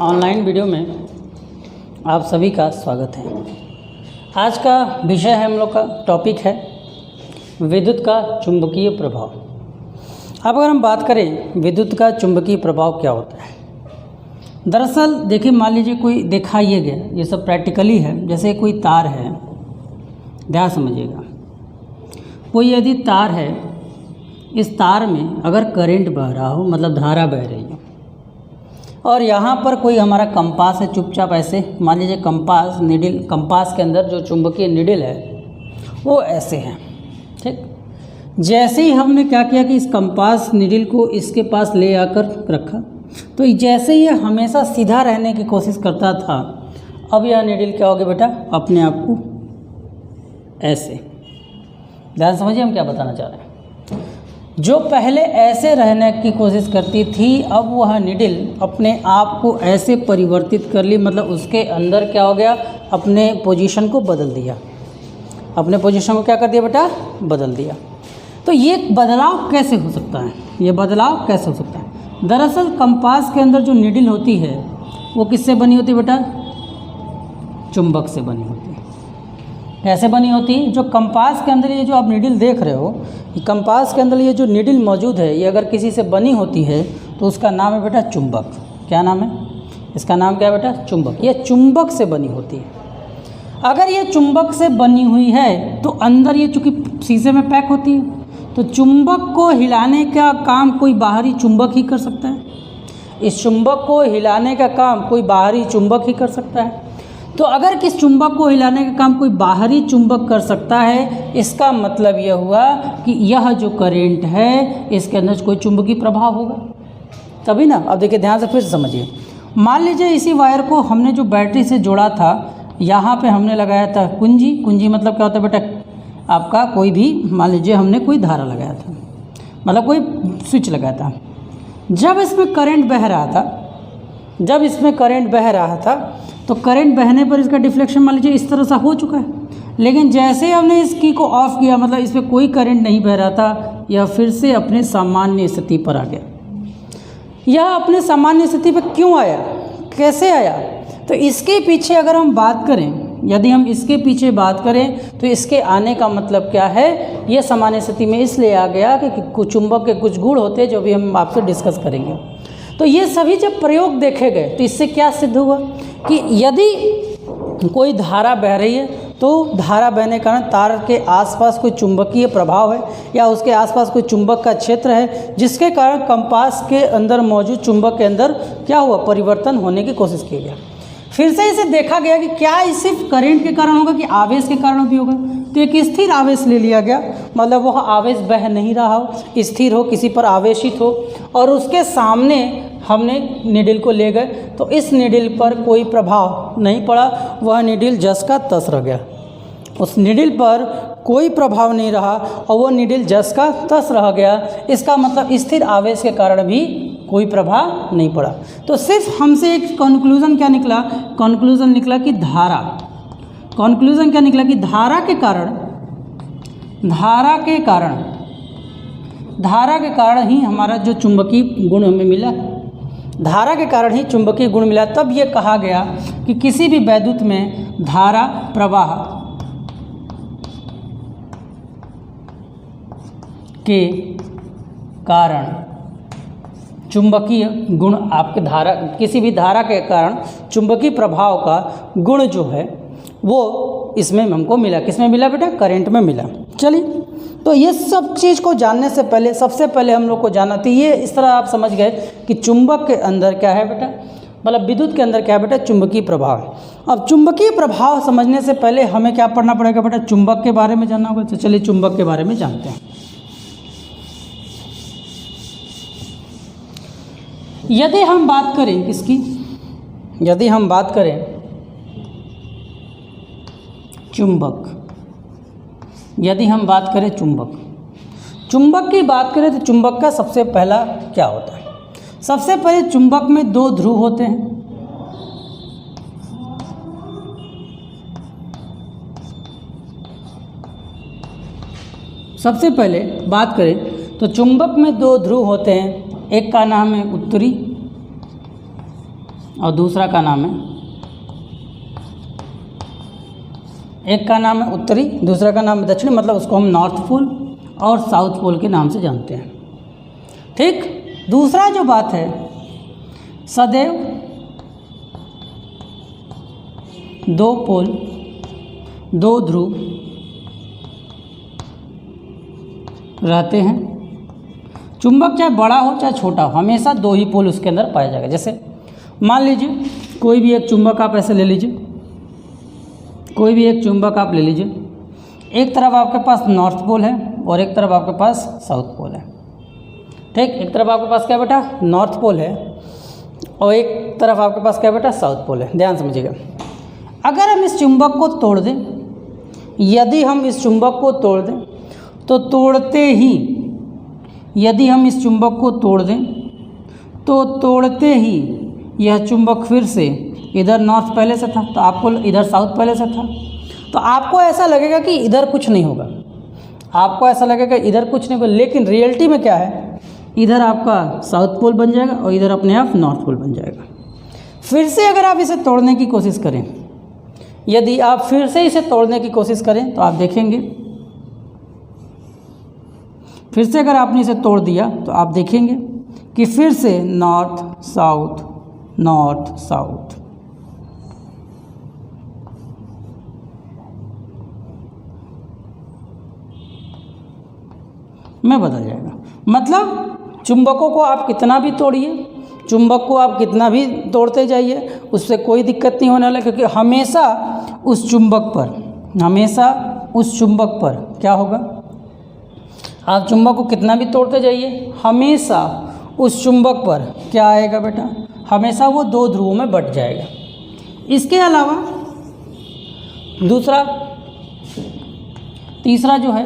Online video में आप सभी का स्वागत है। आज का विषय है, हम लोग का टॉपिक है विद्युत का चुंबकीय प्रभाव। अब अगर हम बात करें विद्युत का चुंबकीय प्रभाव क्या होता है, दरअसल देखिए, मान लीजिए कोई दिखाइए गया, ये सब प्रैक्टिकली है। जैसे कोई तार है, ध्यान समझिएगा, कोई यदि तार है, इस तार में अगर करंट बह रहा हो, मतलब धारा बह रही है, और यहाँ पर कोई हमारा कंपास है, चुपचाप ऐसे मान लीजिए कंपास के अंदर जो चुंबकीय निडल है वो ऐसे है, ठीक। जैसे ही हमने क्या किया कि इस कंपास निडल को इसके पास ले आकर रखा, तो जैसे ये हमेशा सीधा रहने की कोशिश करता था, अब यह निडल क्या हो गया बेटा, अपने आप को ऐसे, ध्यान समझिए हम क्या बताना चाह रहे हैं। जो पहले ऐसे रहने की कोशिश करती थी, अब वह निडल अपने आप को ऐसे परिवर्तित कर ली, मतलब उसके अंदर क्या हो गया, अपने पोजीशन को बदल दिया। अपने पोजीशन को क्या कर दिया बेटा, बदल दिया। तो ये बदलाव कैसे हो सकता है, ये बदलाव कैसे हो सकता है? दरअसल कंपास के अंदर जो निडल होती है वो किससे बनी होती है बेटा, चुंबक से बनी होती है। कैसे बनी होती है? जो कंपास के अंदर ये जो आप निडल देख रहे हो, ये कंपास के अंदर ये जो निडल मौजूद है, ये अगर किसी से बनी होती है तो उसका नाम है बेटा चुंबक। क्या नाम है इसका? नाम क्या है बेटा, चुंबक। ये चुंबक से बनी होती है। अगर ये चुंबक से बनी हुई है तो अंदर ये चूँकि शीशे में पैक होती है, तो चुंबक को हिलाने का काम कोई बाहरी चुंबक ही कर सकता है। इस चुंबक को हिलाने का काम कोई बाहरी चुंबक ही कर सकता है। तो अगर किस चुंबक को हिलाने का काम कोई बाहरी चुंबक कर सकता है, इसका मतलब यह हुआ कि यह जो करंट है इसके अंदर कोई चुंबकीय प्रभाव होगा, तभी ना। अब देखिए ध्यान से फिर समझिए। मान लीजिए इसी वायर को हमने जो बैटरी से जोड़ा था, यहाँ पे हमने लगाया था कुंजी। कुंजी मतलब क्या होता है बेटा, आपका कोई भी, मान लीजिए हमने कोई धारा लगाया था, मतलब कोई स्विच लगाया था। जब इसमें करंट बह रहा था, तो करंट बहने पर इसका डिफ्लेक्शन मान लीजिए इस तरह से हो चुका है। लेकिन जैसे ही हमने इस की को ऑफ किया, मतलब इस पर कोई करंट नहीं बह रहा था, यह फिर से अपने सामान्य स्थिति पर आ गया। यह अपने सामान्य स्थिति पर क्यों आया, कैसे आया? तो इसके पीछे अगर हम बात करें, यदि हम इसके पीछे बात करें तो इसके आने का मतलब क्या है, यह सामान्य स्थिति में इसलिए आ गया कि चुंबक के कुछ गुण होते हैं जो भी हम आपसे डिस्कस करेंगे। तो ये सभी जब प्रयोग देखे गए तो इससे क्या सिद्ध हुआ कि यदि कोई धारा बह रही है, तो धारा बहने के कारण तार के आसपास कोई चुंबकीय प्रभाव है या उसके आसपास कोई चुंबक का क्षेत्र है, जिसके कारण कंपास के अंदर मौजूद चुंबक के अंदर क्या हुआ, परिवर्तन होने की कोशिश की गई। फिर से इसे देखा गया कि क्या ये सिर्फ करंट के कारण होगा कि आवेश के कारण भी होगा। तो एक स्थिर आवेश ले लिया गया, मतलब वह आवेश बह नहीं रहा हो, स्थिर हो, किसी पर आवेशित हो, और उसके सामने हमने निडल को ले गए, तो इस निडल पर कोई प्रभाव नहीं पड़ा, वह निडल जस का तस रह गया। उस निडल पर कोई प्रभाव नहीं रहा और वह निडल जस का तस रह गया। इसका मतलब स्थिर आवेश के कारण भी कोई प्रभाव नहीं पड़ा। तो सिर्फ हमसे एक कंक्लूजन क्या निकला, कंक्लूजन निकला कि धारा के कारण ही हमारा जो चुंबकीय गुण हमें मिला, धारा के कारण ही चुंबकीय गुण मिला। तब ये कहा गया कि किसी भी वैद्युत में धारा प्रवाह के कारण चुंबकीय गुण, आपके धारा, किसी भी धारा के कारण चुंबकीय प्रभाव का गुण जो है वो इसमें हमको मिला। किसमें मिला बेटा, करंट में मिला। चलिए, तो ये सब चीज़ को जानने से पहले सबसे पहले हम लोग को जानना थी, ये इस तरह आप समझ गए कि चुंबक के अंदर क्या है बेटा, मतलब विद्युत के अंदर क्या है बेटा, चुंबकीय प्रभाव। अब चुंबकीय प्रभाव समझने से पहले हमें क्या पढ़ना पड़ेगा बेटा, चुंबक के बारे में जानना होगा। तो चलिए चुंबक के बारे में जानते हैं। यदि हम बात करें किसकी, यदि हम बात करें चुंबक, यदि हम बात करें चुंबक की बात करें तो चुंबक का सबसे पहला क्या होता है? सबसे पहले चुंबक में दो ध्रुव होते हैं। सबसे पहले बात करें तो चुंबक में दो ध्रुव होते हैं, एक का नाम है उत्तरी और दूसरा का नाम है, एक का नाम है उत्तरी, दूसरा का नाम है दक्षिणी, मतलब उसको हम नॉर्थ पोल और साउथ पोल के नाम से जानते हैं। ठीक। दूसरा जो बात है, सदैव दो पोल, दो ध्रुव रहते हैं। चुंबक चाहे बड़ा हो चाहे छोटा हो, हमेशा दो ही पोल उसके अंदर पाया जाएगा। जैसे मान लीजिए कोई भी एक चुंबक आप ऐसे ले लीजिए, कोई भी एक चुंबक आप ले लीजिए, एक तरफ आपके पास नॉर्थ पोल है और एक तरफ आपके पास साउथ पोल है। ठीक। एक तरफ आपके पास क्या बेटा, नॉर्थ पोल है और एक तरफ आपके पास क्या बेटा, साउथ पोल है। ध्यान समझिएगा, अगर हम इस चुंबक को तोड़ दें, यदि हम इस चुंबक को तोड़ दें तो तोड़ते ही, यदि हम इस चुंबक को तोड़ दें तो तोड़ते ही यह चुंबक फिर से, इधर नॉर्थ पहले से था तो आपको इधर साउथ पहले से था, तो आपको ऐसा लगेगा कि इधर कुछ नहीं होगा, आपको ऐसा लगेगा इधर कुछ नहीं होगा, लेकिन रियलिटी में क्या है, इधर आपका साउथ पोल बन जाएगा और इधर अपने आप नॉर्थ पोल बन जाएगा। फिर से अगर आप इसे तोड़ने की कोशिश करें, यदि आप फिर से इसे तोड़ने की कोशिश करें तो आप देखेंगे, फिर से अगर आपने इसे तोड़ दिया तो आप देखेंगे कि फिर से नॉर्थ साउथ नॉर्थ साउथ। में बदल जाएगा। मतलब चुंबकों को आप कितना भी तोड़िए, चुंबक को आप कितना भी तोड़ते जाइए, उससे कोई दिक्कत नहीं होने वाला, क्योंकि हमेशा उस चुंबक पर, हमेशा उस चुंबक पर क्या होगा, आप चुंबक को कितना भी तोड़ते जाइए, हमेशा उस चुंबक पर क्या आएगा बेटा, हमेशा वो दो ध्रुवों में बट जाएगा। इसके अलावा दूसरा, तीसरा जो है,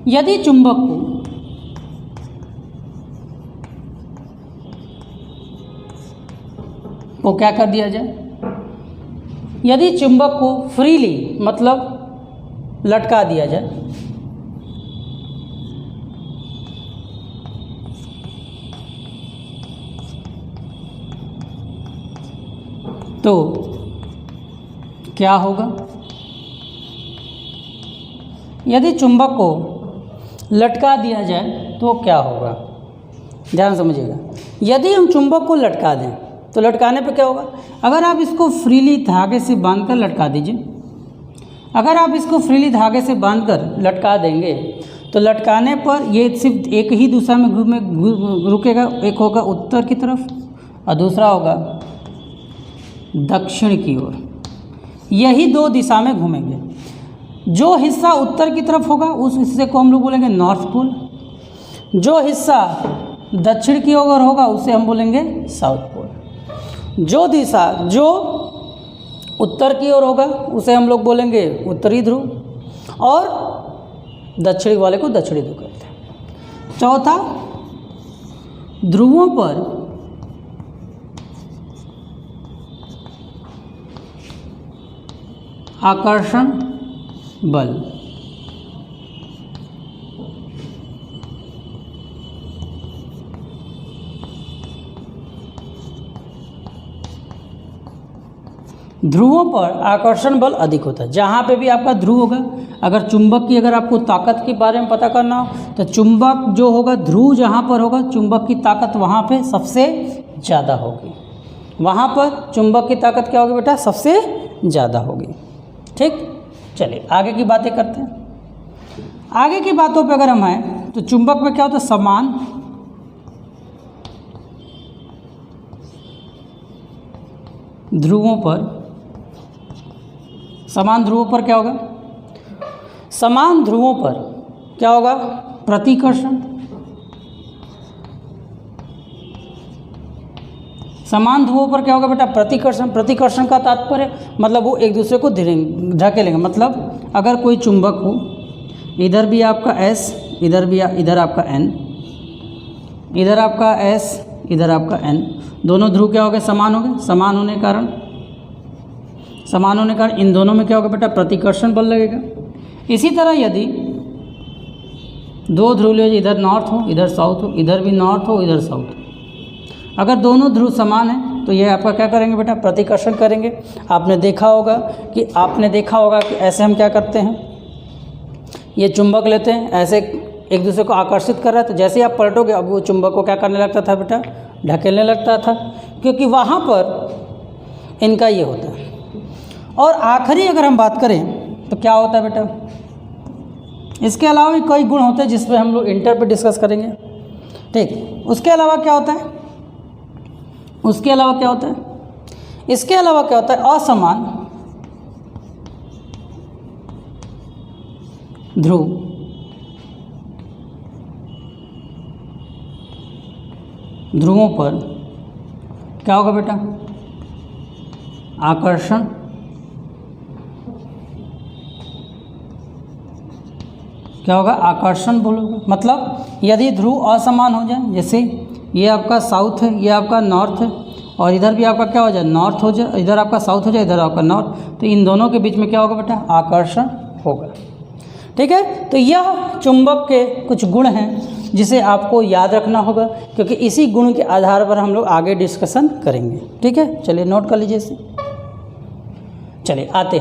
यदि चुंबक को क्या कर दिया जाए, यदि चुंबक को फ्रीली मतलब लटका दिया जाए, तो क्या होगा, यदि चुंबक को लटका दिया जाए तो क्या होगा, ध्यान समझिएगा। यदि हम चुंबक को लटका दें तो लटकाने पे क्या होगा, अगर आप इसको फ्रीली धागे से बांधकर लटका दीजिए, अगर आप इसको फ्रीली धागे से बांधकर लटका देंगे तो लटकाने पर ये सिर्फ एक ही दिशा में रुकेगा, एक होगा उत्तर की तरफ और दूसरा होगा दक्षिण की ओर, यही दो दिशा में घूमेंगे। जो हिस्सा उत्तर की तरफ होगा उस हिस्से को हम लोग बोलेंगे नॉर्थ पोल, जो हिस्सा दक्षिण की ओर होगा उसे हम बोलेंगे साउथ पोल, जो दिशा जो उत्तर की ओर होगा उसे हम लोग बोलेंगे उत्तरी ध्रुव और दक्षिणी वाले को दक्षिणी ध्रुव कहते हैं। चौथा, ध्रुवों पर आकर्षण बल, ध्रुवों पर आकर्षण बल अधिक होता है। जहाँ पे भी आपका ध्रुव होगा, अगर चुंबक की अगर आपको ताकत के बारे में पता करना हो तो चुंबक जो होगा, ध्रुव जहाँ पर होगा चुंबक की ताकत वहाँ पे सबसे ज़्यादा होगी, वहाँ पर चुंबक की ताकत क्या होगी बेटा, सबसे ज़्यादा होगी। ठीक, चलिए आगे की बातें करते हैं। आगे की बातों पे अगर हम आए तो चुंबक में क्या होता है, समान ध्रुवों पर, समान ध्रुवों पर क्या होगा, समान ध्रुवों पर क्या होगा, प्रतिकर्षण। समान ध्रुवों पर क्या होगा बेटा, प्रतिकर्षण। प्रतिकर्षण का तात्पर्य मतलब वो एक दूसरे को धकेलेंगे। मतलब अगर कोई चुंबक हो, इधर भी आपका S, इधर भी इधर आपका N, इधर आपका S, इधर आपका N, दोनों ध्रुव क्या हो गए, समान हो गए। समान होने के कारण इन दोनों में क्या होगा बेटा, प्रतिकर्षण बल लगेगा। इसी तरह यदि दो ध्रुव ले, इधर नॉर्थ हो इधर साउथ हो, इधर भी नॉर्थ हो इधर साउथ हो, अगर दोनों ध्रुव समान हैं तो ये आपका क्या करेंगे बेटा, प्रतिकर्षण करेंगे। आपने देखा होगा कि ऐसे हम क्या करते हैं, ये चुंबक लेते हैं, ऐसे एक दूसरे को आकर्षित कर रहा है, तो जैसे ही आप पलटोगे अब वो चुंबक को क्या करने लगता था बेटा, ढकेलने लगता था, क्योंकि वहाँ पर इनका ये होता है। और आखिरी अगर हम बात करें तो क्या होता है बेटा, इसके अलावा भी कई गुण होते हैं जिस पे हम लोग इंटर पे डिस्कस करेंगे, ठीक। उसके अलावा क्या होता है, इसके अलावा क्या होता है, असमान ध्रुव ध्रुवों पर क्या होगा बेटा, आकर्षण क्या होगा, आकर्षण बोलोगे। मतलब यदि ध्रुव असमान हो जाए, जैसे ये आपका साउथ है, ये आपका नॉर्थ है, और इधर भी आपका क्या हो जाए, नॉर्थ हो जाए, इधर आपका साउथ हो जाए, इधर आपका नॉर्थ, तो इन दोनों के बीच में क्या होगा बेटा, आकर्षण होगा, ठीक है। तो यह चुंबक के कुछ गुण हैं जिसे आपको याद रखना होगा, क्योंकि इसी गुण के आधार पर हम लोग आगे डिस्कशन करेंगे, ठीक है। चलिए नोट कर लीजिए इसे। चलिए आते हैं।